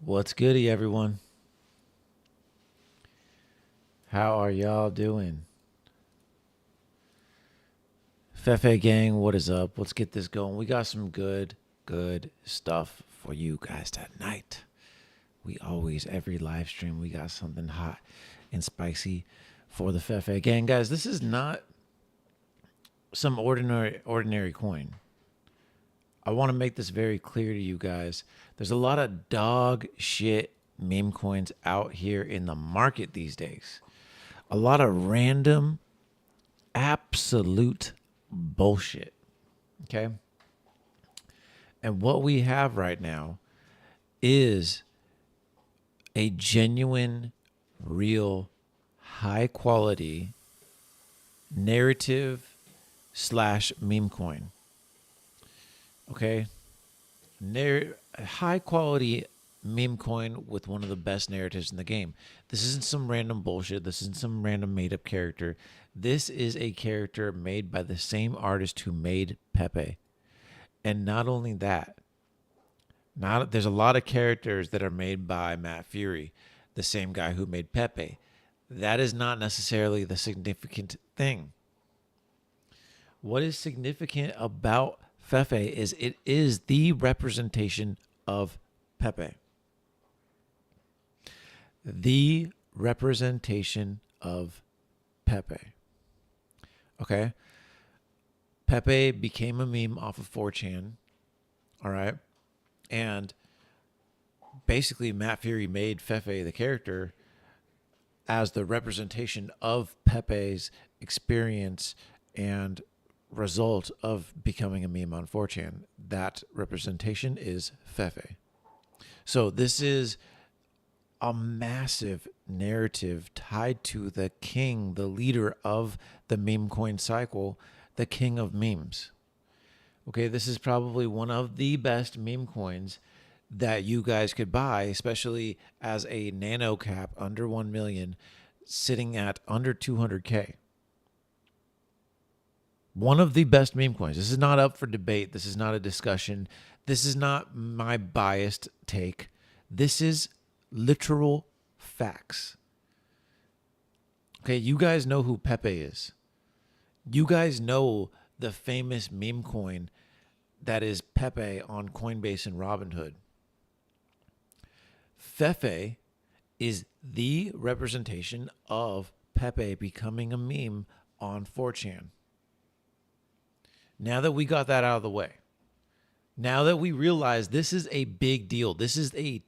What's goody, everyone? How are y'all doing? FEFE gang, what is up? Let's get this going. We got some good stuff for you guys tonight. We always, every live stream, we got something hot and spicy for the FEFE gang. Guys, this is not some ordinary coin. I want to make this very clear to you guys. There's a lot of dog shit meme coins out here in the market these days. A lot of random, absolute bullshit. Okay. And what we have right now is a genuine, real, high quality narrative slash meme coin. Okay. High quality meme coin with one of the best narratives in the game. This isn't some random bullshit. This isn't some random made up character. This is a character made by the same artist who made PEPE. And not only that, there's a lot of characters that are made by Matt Fury, the same guy who made PEPE. That is not necessarily the significant thing. What is significant about FEFE is it is the representation of PEPE. The representation of PEPE. Okay? PEPE became a meme off of 4chan. All right? And basically, Matt Fury made FEFE, the character, as the representation of PEPE's experience and result of becoming a meme on 4chan. That representation is FEFE. So this is a massive narrative tied to the king, the leader of the meme coin cycle, the king of memes. Okay, this is probably one of the best meme coins that you guys could buy, especially as a nano cap under 1 million, sitting at under 200K. One of the best meme coins. This is not up for debate. This is not a discussion. This is not my biased take. This is literal facts. Okay, you guys know who PEPE is. You guys know the famous meme coin that is PEPE on Coinbase and Robinhood. FEFE is the representation of PEPE becoming a meme on 4chan. Now that we got that out of the way, now that we realize this is a big deal, this is a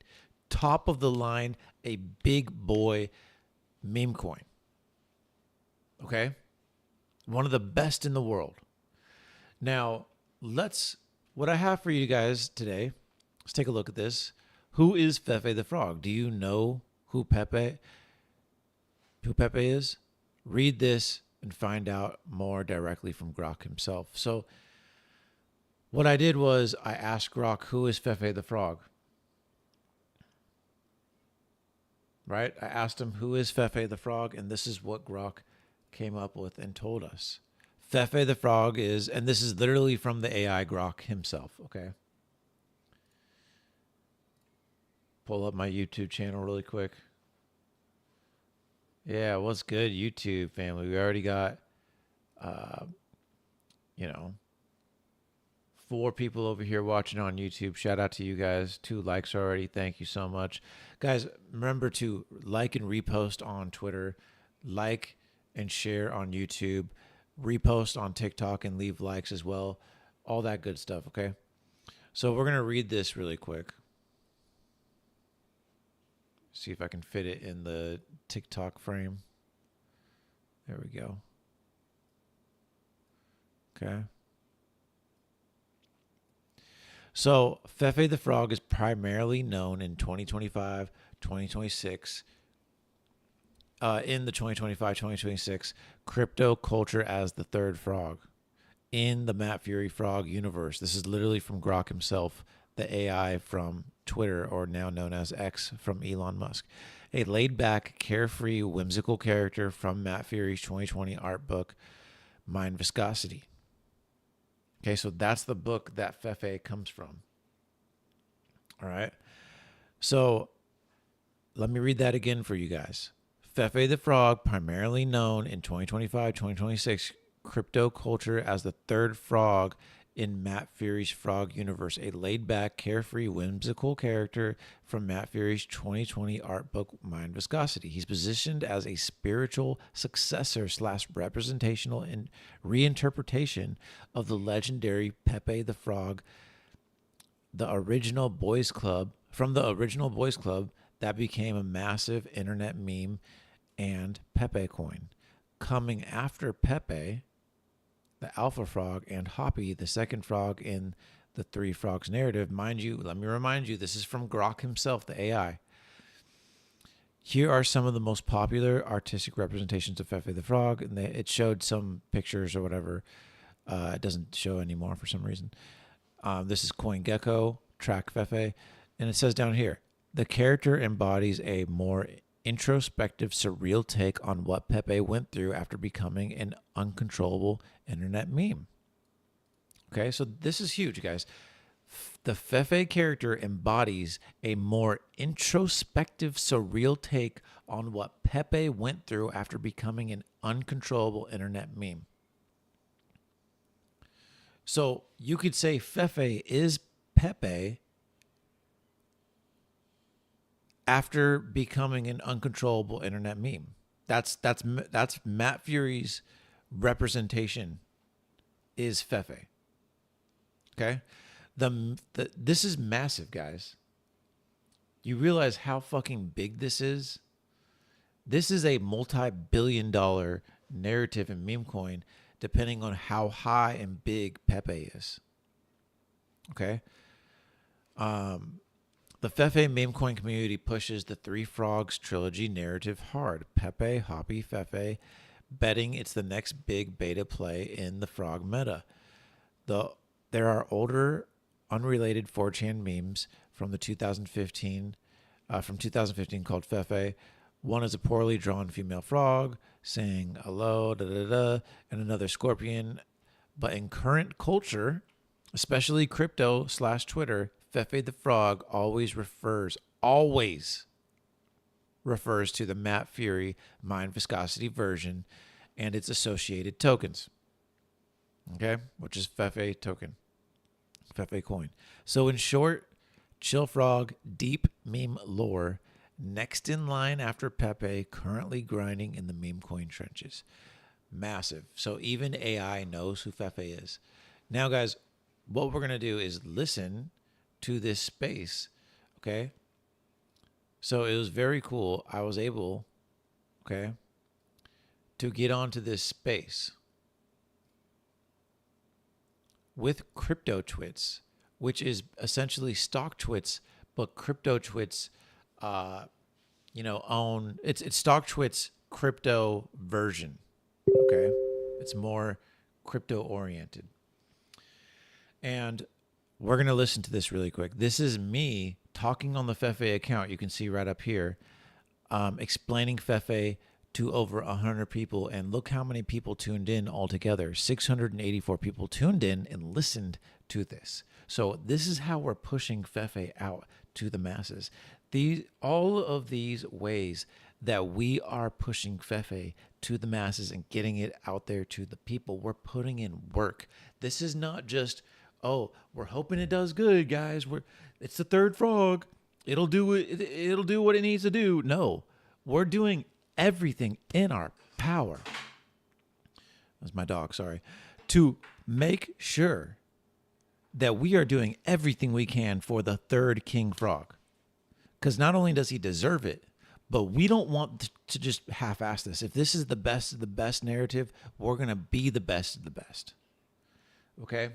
top of the line, a big boy meme coin. Okay? One of the best in the world. Now, what I have for you guys today, let's take a look at this. Who is FEFE the Frog? Do you know who PEPE is? Read this and find out more directly from Grok himself. So what I did was I asked Grok, who is FEFE the Frog? Right? I asked him, who is FEFE the Frog? And this is what Grok came up with and told us. FEFE the Frog is, and this is literally from the AI Grok himself, okay? Pull up my YouTube channel really quick. Yeah, what's good, YouTube family? We already got, 4 people over here watching on YouTube. Shout out to you guys. 2 likes already. Thank you so much. Guys, remember to like and repost on Twitter, like and share on YouTube, repost on TikTok and leave likes as well. All that good stuff, okay? So we're going to read this really quick. See if I can fit it in the TikTok frame. There we go. Okay. So, FEFE the Frog is primarily known in 2025, 2026, in the 2025-2026 crypto culture as the third frog in the Matt Fury Frog universe. This is literally from Grok himself, the AI from Twitter, or now known as X, from Elon Musk. A laid-back, carefree, whimsical character from Matt Fury's 2020 art book, Mind Viscosity. Okay, so that's the book that FEFE comes from. All right. So let me read that again for you guys. Fefe the Frog, primarily known in 2025, 2026 crypto culture as the third frog in Matt Fury's Frog universe, a laid-back, carefree, whimsical character from Matt Fury's 2020 art book Mind Viscosity. He's positioned as a spiritual successor slash representational and reinterpretation of the legendary Pepe the Frog, the original boys club that became a massive internet meme and Pepe coin. Coming after Pepe, the alpha frog, and Hoppy, the second frog in the Three Frogs narrative. Mind you, let me remind you, this is from Grok himself, the AI. Here are some of the most popular artistic representations of Fefe the Frog, and it showed some pictures or whatever. It doesn't show anymore for some reason. This is CoinGecko, Track Fefe, and it says down here, the character embodies a more introspective, surreal take on what Pepe went through after becoming an uncontrollable internet meme. Okay, so this is huge, guys. The Fefe character embodies a more introspective, surreal take on what Pepe went through after becoming an uncontrollable internet meme. So you could say Fefe is Pepe after becoming an uncontrollable internet meme. That's Matt Fury's representation is Fefe. Okay? This is massive, guys. You realize how fucking big this is? This is a multi-billion-dollar narrative in meme coin, depending on how high and big Pepe is. Okay? The Fefe meme coin community pushes the Three Frogs trilogy narrative hard. Pepe, Hoppy, Fefe, betting it's the next big beta play in the frog meta. There are older, unrelated 4chan memes from 2015 called Fefe. One is a poorly drawn female frog saying hello, da da da, and another scorpion. But in current culture, especially crypto/Twitter, Fefe the Frog always refers to the Matt Fury Mind Viscosity version and its associated tokens. Okay, which is Fefe token, Fefe coin. So in short, Chill Frog, deep meme lore, next in line after Pepe, currently grinding in the meme coin trenches. Massive. So even AI knows who Fefe is. Now, guys, what we're going to do is listen to this space, okay? So it was very cool. I was able, okay, to get onto this space with Crypto Twits, which is essentially stock Twits, but Crypto Twits, own it's stock Twits crypto version. Okay, it's more crypto oriented, and we're gonna listen to this really quick. This is me talking on the Fefe account. You can see right up here, explaining Fefe to over 100 people, and look how many people tuned in altogether. 684 people tuned in and listened to this. So this is how we're pushing Fefe out to the masses. All of these ways that we are pushing Fefe to the masses and getting it out there to the people, we're putting in work. This is not just, oh, we're hoping it does good, guys. It's the third frog. It'll do what it needs to do. No, we're doing everything in our power. That's my dog, sorry. To make sure that we are doing everything we can for the third king frog. Because not only does he deserve it, but we don't want to just half-ass this. If this is the best of the best narrative, we're going to be the best of the best. Okay?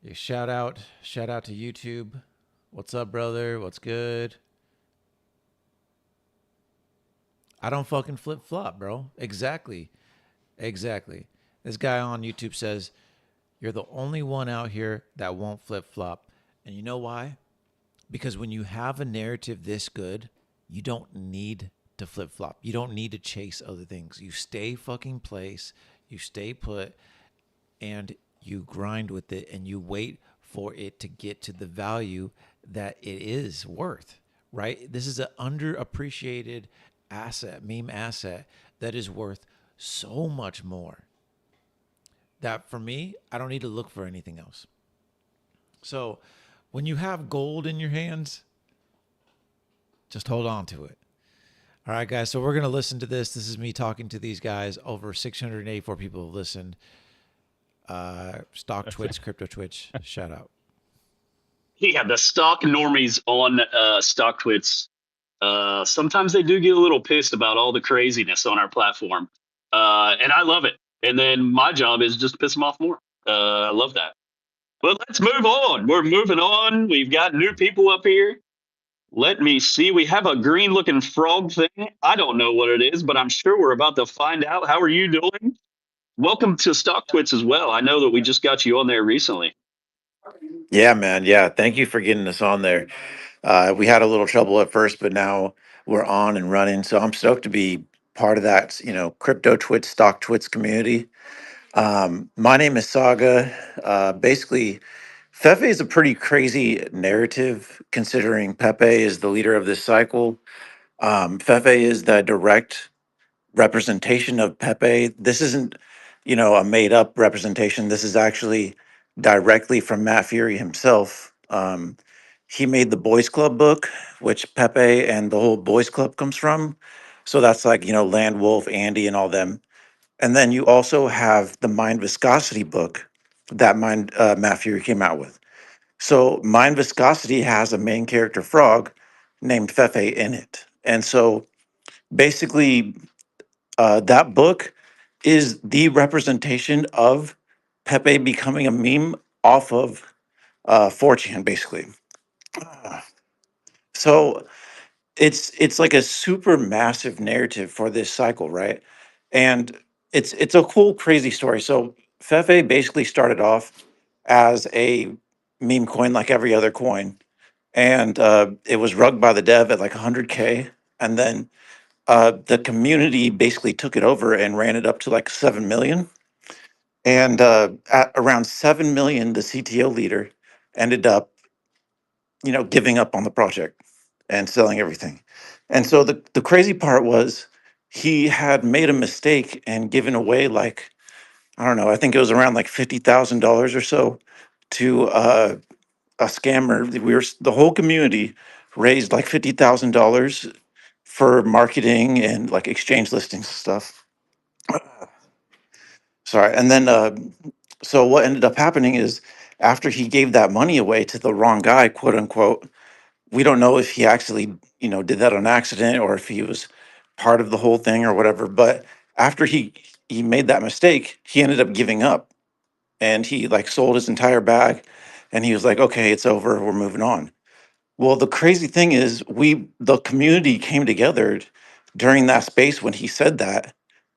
Yeah, shout out to YouTube. What's up, brother? What's good? I don't fucking flip-flop, bro. Exactly. This guy on YouTube says, you're the only one out here that won't flip-flop. And you know why? Because when you have a narrative this good, you don't need to flip-flop. You don't need to chase other things. You stay fucking place, you stay put, and you grind with it, and you wait for it to get to the value that it is worth, right? This is an underappreciated asset, meme asset that is worth so much more that for me, I don't need to look for anything else. So when you have gold in your hands, just hold on to it. All right, guys. So we're going to listen to this. This is me talking to these guys. Over 684 people have listened. Stock Twitch, Crypto Twitch, shout out. Yeah, the stock normies on stock twits. Sometimes they do get a little pissed about all the craziness on our platform, and I love it. And then my job is just to piss them off more. I love that. But let's move on. We're moving on. We've got new people up here. Let me see. We have a green looking frog thing. I don't know what it is, but I'm sure we're about to find out. How are you doing? Welcome to Stock Twits as well. I know that we just got you on there recently. Yeah, man. Yeah. Thank you for getting us on there. We had a little trouble at first, but now we're on and running. So I'm stoked to be part of that, crypto twits, stock twits community. My name is Saga. Basically, FEFE is a pretty crazy narrative considering Pepe is the leader of this cycle. FEFE is the direct representation of Pepe. This isn't, a made up representation. This is actually directly from Matt Fury himself. He made the Boys Club book, which Pepe and the whole Boys Club comes from. So that's like, Land Wolf, Andy, and all them. And then you also have the Mind Viscosity book that Matt Fury came out with. So Mind Viscosity has a main character frog named Fefe in it. And so basically that book is the representation of Pepe becoming a meme off of 4chan, basically. Uh, So it's like a super massive narrative for this cycle, right? And it's a cool, crazy story. So Fefe basically started off as a meme coin like every other coin, and it was rugged by the dev at like 100K, and then the community basically took it over and ran it up to like 7 million. And at around 7 million, the CTO leader ended up, giving up on the project and selling everything. And so the crazy part was he had made a mistake and given away like, I don't know, I think it was around like $50,000 or so to a scammer. The whole community raised like $50,000 for marketing and like exchange listings and stuff. Sorry. And then, so what ended up happening is after he gave that money away to the wrong guy, quote unquote, we don't know if he actually, did that on accident or if he was part of the whole thing or whatever. But after he made that mistake, he ended up giving up and he like sold his entire bag and he was like, okay, it's over. We're moving on. Well, the crazy thing is the community came together during that space when he said that.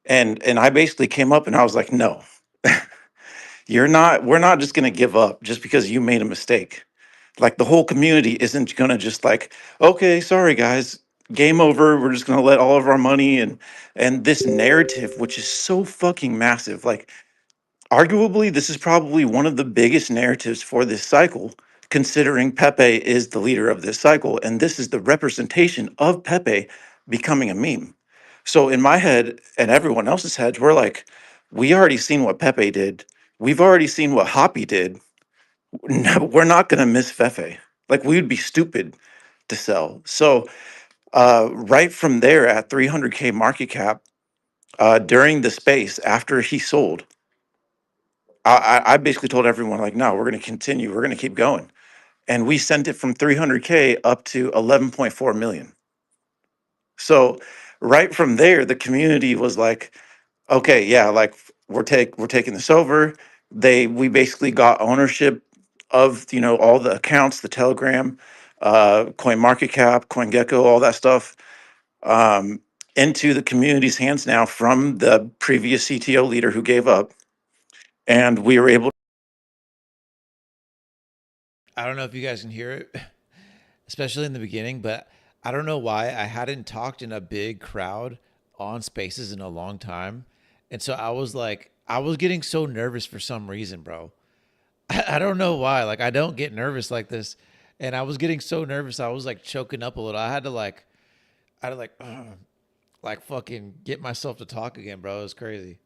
And I basically came up and I was like, no, we're not just going to give up just because you made a mistake. Like the whole community isn't going to just like, okay, sorry guys, game over. We're just going to let all of our money and this narrative, which is so fucking massive. Like arguably, this is probably one of the biggest narratives for this cycle, considering Pepe is the leader of this cycle. And this is the representation of Pepe becoming a meme. So in my head and everyone else's heads, we're like, we already seen what Pepe did. We've already seen what Hoppy did. No, we're not going to miss Fefe. Like we would be stupid to sell. So right from there at 300K market cap, during the space after he sold, I basically told everyone like, no, we're going to continue. We're going to keep going. And we sent it from 300K up to 11.4 million. So right from there, the community was like, okay, yeah, like we're taking this over. We basically got ownership of all the accounts, the Telegram, Coin Market Cap, CoinGecko, all that stuff, um, into the community's hands now from the previous CTO leader who gave up, and we were able. I don't know if you guys can hear it, especially in the beginning, but I don't know why I hadn't talked in a big crowd on spaces in a long time. And so I was like, I was getting so nervous for some reason, bro. I don't know why. Like, I don't get nervous like this. And I was getting so nervous, I was like choking up a little. I had to like fucking get myself to talk again, bro. It was crazy.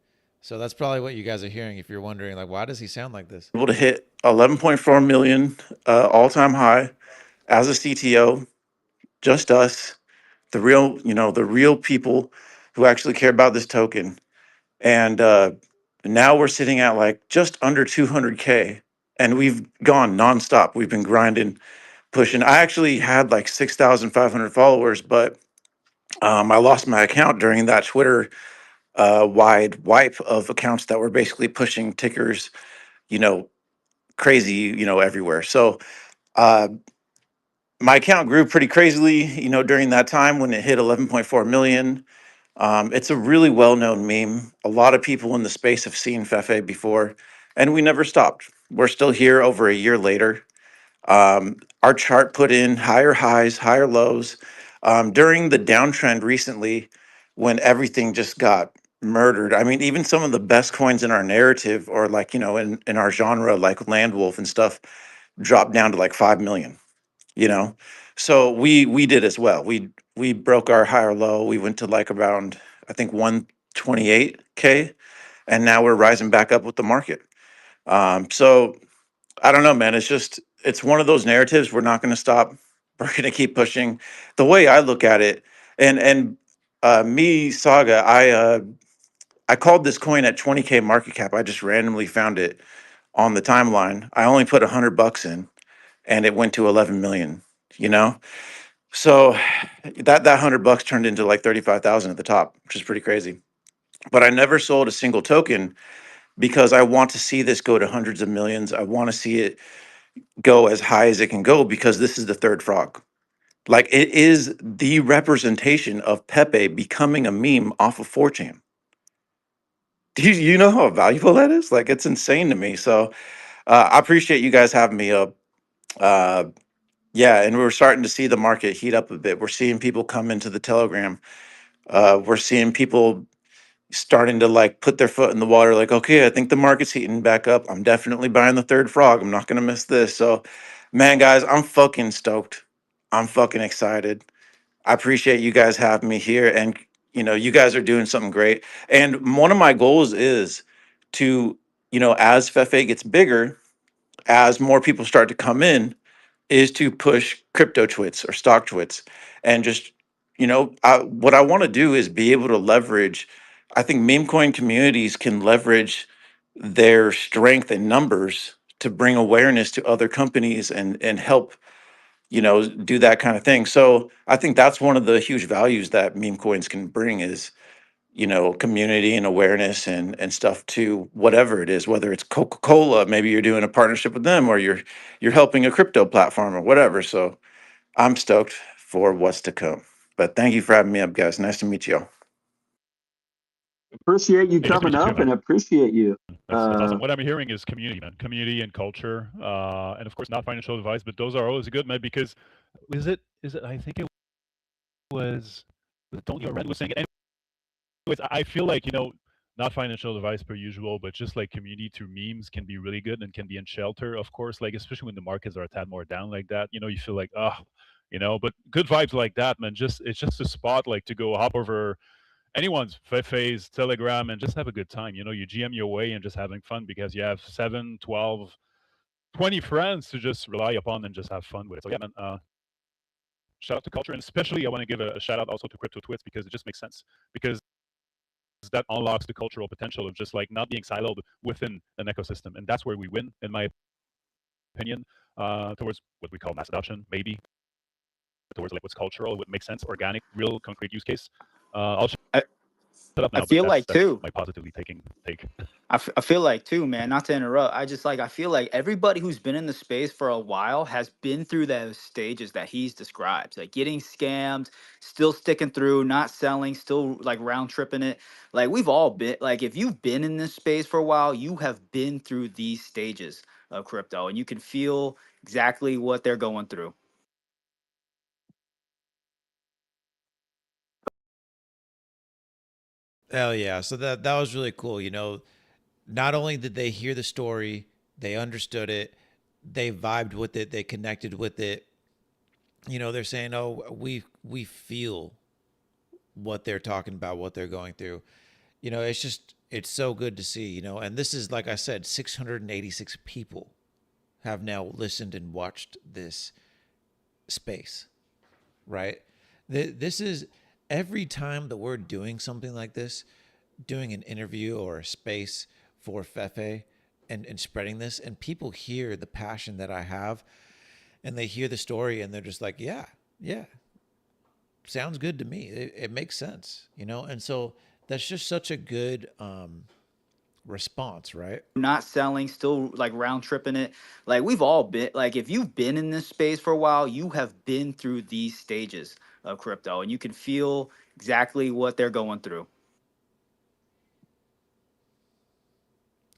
So that's probably what you guys are hearing if you're wondering, like, why does he sound like this? Able to hit 11.4 million all-time high as a CTO, just us, the real, the real people who actually care about this token. And now we're sitting at like just under 200K, and we've gone nonstop. We've been grinding, pushing. I actually had like 6,500 followers, but I lost my account during that Twitter wide wipe of accounts that were basically pushing tickers, you know, crazy, everywhere. So uh, my account grew pretty crazily, during that time when it hit 11.4 million. It's a really well-known meme. A lot of people in the space have seen FEFE before, and we never stopped. We're still here over a year later. Our chart put in higher highs, higher lows. During the downtrend recently, when everything just got murdered, I mean, even some of the best coins in our narrative, or like, in our genre, like Landwolf and stuff, dropped down to like 5 million, you know? So we did as well. We broke our higher low. We went to like around, I think, 128K, and now we're rising back up with the market. So I don't know, man. It's one of those narratives. We're not going to stop. We're going to keep pushing. The way I look at it, and me, Saga, I called this coin at 20K market cap. I just randomly found it on the timeline. I only put $100 in, and it went to 11 million. You know, so that $100 turned into like 35,000 at the top, which is pretty crazy. But I never sold a single token because I want to see this go to hundreds of millions. I want to see it go as high as it can go because this is the third frog. Like, it is the representation of Pepe becoming a meme off of 4chan. Do you know how valuable that is? Like, it's insane to me. So I appreciate you guys having me up. Uh, yeah, and we're starting to see the market heat up a bit. We're seeing people come into the Telegram. We're seeing people starting to like put their foot in the water, like, okay, I think the market's heating back up. I'm definitely buying the third frog. I'm not gonna miss this. So, man, guys, I'm fucking stoked. I'm fucking excited. I appreciate you guys having me here, and you guys are doing something great. And one of my goals is to, as FEFE gets bigger, as more people start to come in, is to push crypto twits or stock twits, and just, what I want to do is be able to leverage. I think meme coin communities can leverage their strength in numbers to bring awareness to other companies and help, do that kind of thing. So I think that's one of the huge values that meme coins can bring is, community and awareness and stuff to whatever it is, whether it's Coca-Cola, maybe you're doing a partnership with them, or you're helping a crypto platform or whatever. So I'm stoked for what's to come. But thank you for having me up, guys. Nice to meet you. Appreciate you Hey, nice to coming meet you too, up man. and appreciate you. That's awesome. What I'm hearing is community, man. Community and culture, and of course not financial advice, but those are always good, man. Because is it? I think it was Tony or Ren was saying it. Anyways, I feel like not financial advice per usual, but just like community through memes can be really good and can be in shelter. Of course, like especially when the markets are a tad more down like that, you feel like but good vibes like that, man. It's just a spot like to go hop over anyone's phase telegram and just have a good time. You GM your way and just having fun because you have 7, 12, 20 friends to just rely upon and just have fun with it. So yeah, man, shout out to culture, and especially I want to give a shout out also to crypto twits because it just makes sense, because that unlocks the cultural potential of just like not being siloed within an ecosystem, and that's where we win, in my opinion, towards what we call mass adoption, maybe towards like what's cultural, what makes sense, organic, real concrete use case. I'll shut I, up I now, but feel that's like too. my positively taking take. I feel like too, man. Not to interrupt. I just like I feel like everybody who's been in the space for a while has been through those stages that he's described, like getting scammed, still sticking through, not selling, still like round tripping it. Like we've all been like if you've been in this space for a while, you have been through these stages of crypto, and you can feel exactly what they're going through. Hell yeah. So that was really cool. Not only did they hear the story, they understood it, they vibed with it, they connected with it. You know, they're saying, "Oh, we feel what they're talking about, what they're going through." You know, it's just it's so good to see, you know. And this is like I said, 686 people have now listened and watched this space, right? This is every time that we're doing something like this, doing an interview or a space for FEFE and spreading this, and people hear the passion that I have and they hear the story and they're just like, yeah, yeah, sounds good to me. It makes sense, you know? And so that's just such a good response, right? Not selling, still like round tripping it. Like we've all been like if you've been in this space for a while, you have been through these stages of crypto and you can feel exactly what they're going through.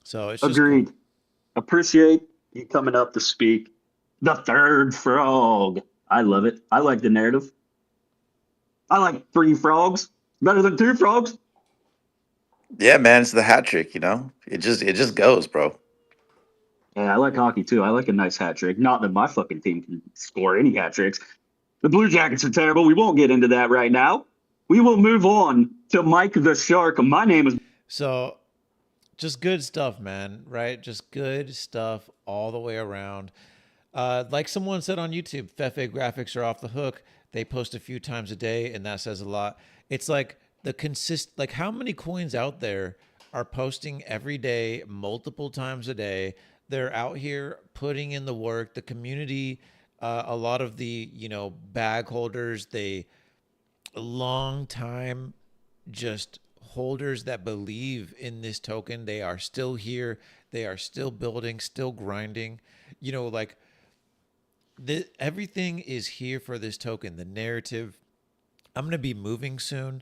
So it's just cool. Agreed. Appreciate you coming up to speak. The third frog. I love it. I like the narrative. I like 3 frogs better than 2 frogs. Yeah, man, it's the hat trick, you know? It just goes, bro. Yeah, I like hockey too. I like a nice hat trick. Not that my fucking team can score any hat tricks. The Blue Jackets are terrible. We won't get into that right now. We will move on to Mike the Shark. My name is. So just good stuff, man, right? Just good stuff all the way around. Like someone said on YouTube, Fefe graphics are off the hook. They post a few times a day, and that says a lot. It's like like how many coins out there are posting every day, multiple times a day. They're out here putting in the work. The community, a lot of the bag holders, they a long time just holders that believe in this token. They are still here. They are still building, still grinding. Like everything is here for this token. The narrative. I'm going to be moving soon.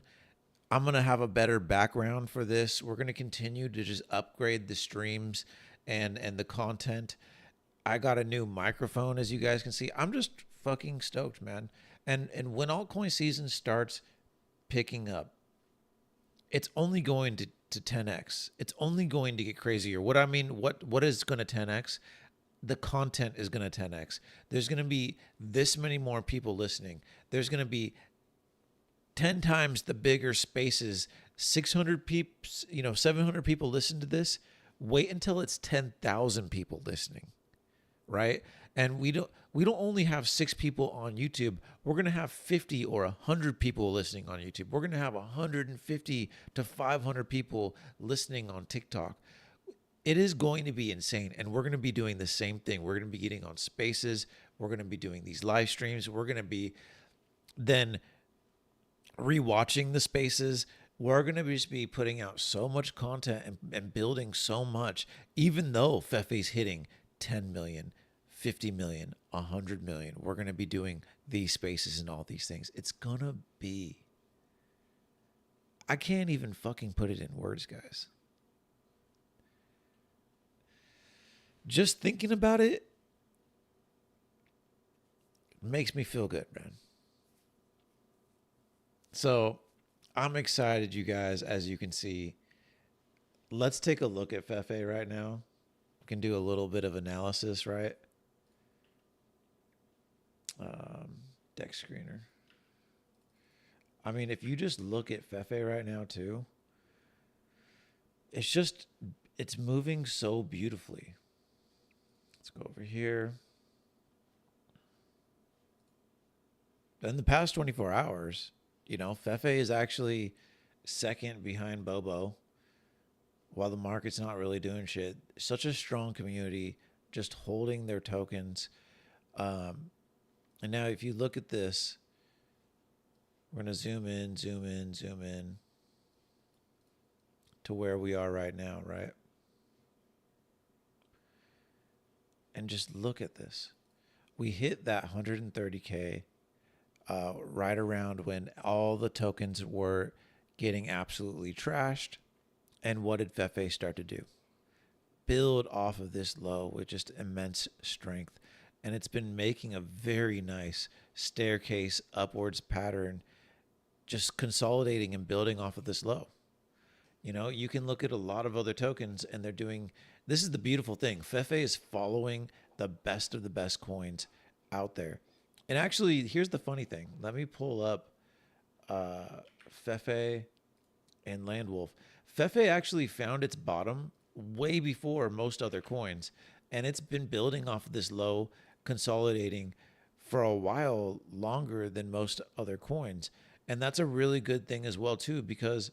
I'm going to have a better background for this. We're going to continue to just upgrade the streams and the content. I got a new microphone, as you guys can see. I'm just fucking stoked, man. And when altcoin season starts picking up, it's only going to 10x. It's only going to get crazier. What is going to 10x? The content is going to 10x. There's going to be this many more people listening. There's going to be 10 times the bigger spaces. 600 people, 700 people listen to this. Wait until it's 10,000 people listening, right? And we don't only have 6 people on YouTube. We're going to have 50 or 100 people listening on YouTube. We're going to have 150 to 500 people listening on TikTok. It is going to be insane, and we're going to be doing the same thing. We're going to be getting on spaces. We're going to be doing these live streams. We're going to be then rewatching the spaces. We're going to just be putting out so much content and building so much, even though Fefe's hitting 10 million, 50 million, 100 million. We're going to be doing these spaces and all these things. It's going to be, I can't even fucking put it in words, guys. Just thinking about it makes me feel good, man. So I'm excited, you guys, as you can see. Let's take a look at Fefe right now. We can do a little bit of analysis, right? Deck screener. I mean, if you just look at Fefe right now too, it's moving so beautifully. Let's go over here. In the past 24 hours, Fefe is actually second behind Bobo while the market's not really doing shit. Such a strong community just holding their tokens. And now if you look at this, we're going to zoom in to where we are right now, right? And just look at this. We hit that 130K right around when all the tokens were getting absolutely trashed. And what did Fefe start to do? Build off of this low with just immense strength. And it's been making a very nice staircase upwards pattern, just consolidating and building off of this low. You can look at a lot of other tokens and they're doing, this is the beautiful thing. Fefe is following the best of the best coins out there. And actually, here's the funny thing. Let me pull up FEFE and Landwolf. FEFE actually found its bottom way before most other coins, and it's been building off of this low, consolidating for a while longer than most other coins. And that's a really good thing as well too, because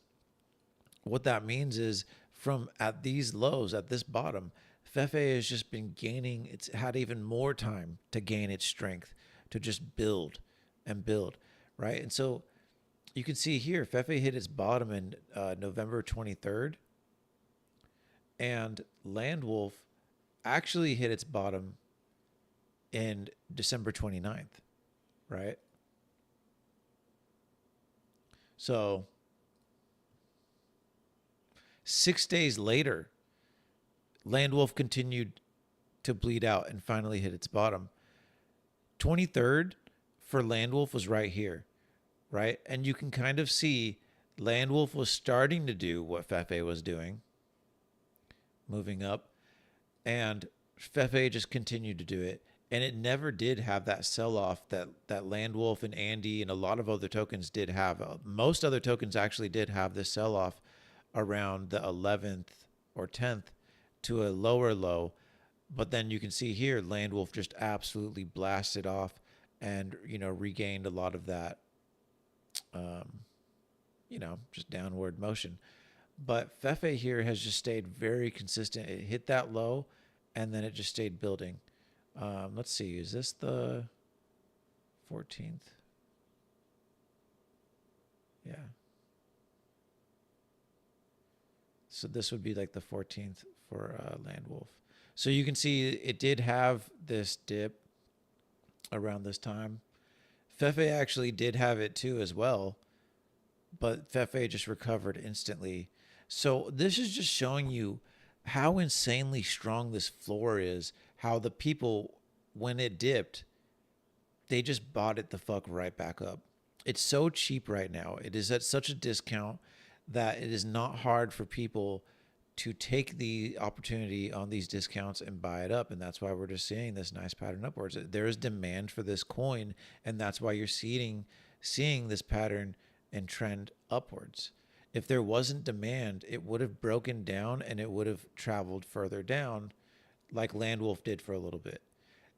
what that means is from at these lows, at this bottom, FEFE has just been gaining, it's had even more time to gain its strength, to just build and build, right? And so you can see here, FEFE hit its bottom in November 23rd, and Landwolf actually hit its bottom in December 29th, right? So 6 days later, Landwolf continued to bleed out and finally hit its bottom. 23rd for Landwolf was right here, right? And you can kind of see Landwolf was starting to do what FEFE was doing, moving up, and FEFE just continued to do it. And it never did have that sell-off that Landwolf and Andy and a lot of other tokens did have. Most other tokens actually did have this sell-off around the 11th or 10th to a lower low. But then you can see here, Landwolf just absolutely blasted off and, regained a lot of that, just downward motion. But FEFE here has just stayed very consistent. It hit that low and then it just stayed building. Let's see, is this the 14th? Yeah. So this would be like the 14th for Landwolf. So you can see it did have this dip around this time. FEFE actually did have it too as well, but FEFE just recovered instantly. So this is just showing you how insanely strong this floor is, how the people, when it dipped, they just bought it the fuck right back up. It's so cheap right now. It is at such a discount that it is not hard for people to take the opportunity on these discounts and buy it up. And that's why we're just seeing this nice pattern upwards. There is demand for this coin, and that's why you're seeing this pattern and trend upwards. If there wasn't demand, it would have broken down and it would have traveled further down like Landwolf did for a little bit.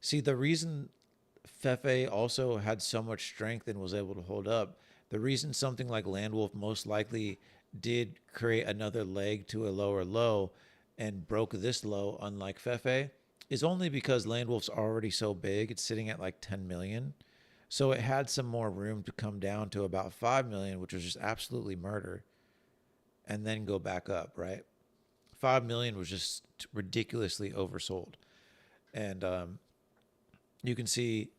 See, the reason FEFE also had so much strength and was able to hold up, the reason something like Landwolf most likely did create another leg to a lower low and broke this low, unlike FEFE, is only because Landwolf's already so big. It's sitting at like 10 million. So it had some more room to come down to about 5 million, which was just absolutely murder, and then go back up, right? 5 million was just ridiculously oversold. And you can see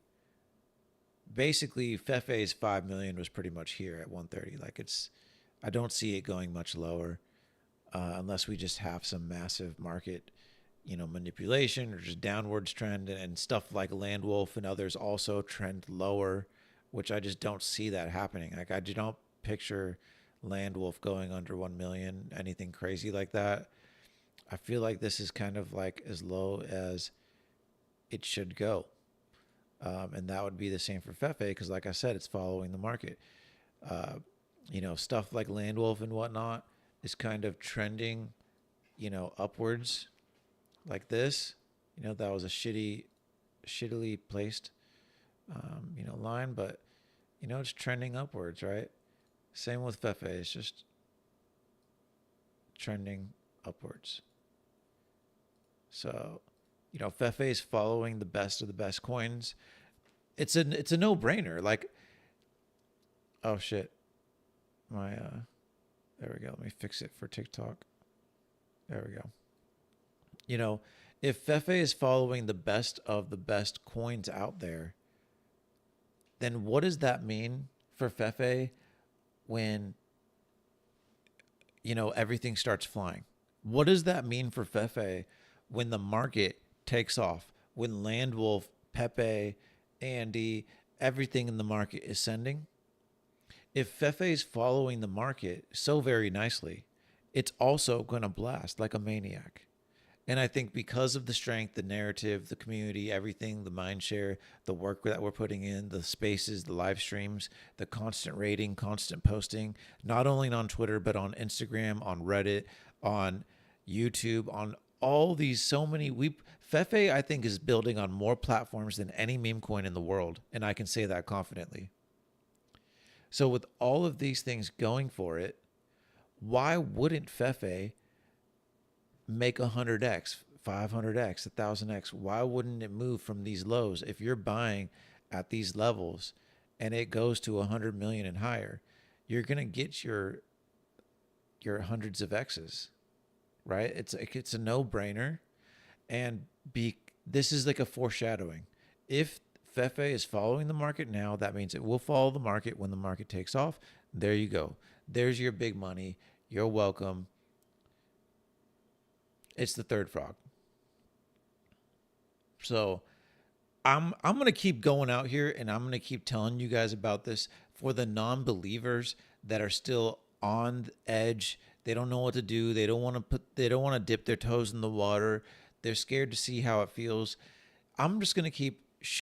basically FEFE's 5 million was pretty much here at 130. Like I don't see it going much lower unless we just have some massive market, manipulation or just downwards trend, and stuff like Landwolf and others also trend lower, which I just don't see that happening. Like I do not picture Landwolf going under 1 million, anything crazy like that. I feel like this is kind of like as low as it should go. And that would be the same for FEFE because, like I said, it's following the market. Stuff like Landwolf and whatnot is kind of trending, upwards like this. That was a shittily placed, line, but, it's trending upwards, right? Same with FEFE. It's just trending upwards. So, FEFE is following the best of the best coins. It's a no-brainer. Like, oh shit, my there we go. Let me fix it for TikTok. There we go. If FEFE is following the best of the best coins out there, then what does that mean for FEFE when everything starts flying? What does that mean for FEFE when the market takes off, when Landwolf, PEPE, Andy, everything in the market is sending? If FEFE is following the market so very nicely, it's also going to blast like a maniac. And I think because of the strength, the narrative, the community, everything, the mind share, the work that we're putting in, the spaces, the live streams, the constant rating, constant posting, not only on Twitter, but on Instagram, on Reddit, on YouTube, on all these, so many. Fefe, I think, is building on more platforms than any meme coin in the world. And I can say that confidently. So with all of these things going for it, why wouldn't Fefe make 100x, 500x, 1000x? Why wouldn't it move from these lows? If you're buying at these levels and it goes to 100 million and higher, you're going to get your hundreds of x's, right? It's a no-brainer. And this is like a foreshadowing. If Fefe is following the market now, that means it will follow the market when the market takes off. There you go. There's your big money. You're welcome. It's the third frog. So I'm gonna keep going out here and I'm gonna keep telling you guys about this for the non-believers that are still on the edge. They don't know what to do. They don't want to dip their toes in the water. They're scared to see how it feels. I'm just gonna keep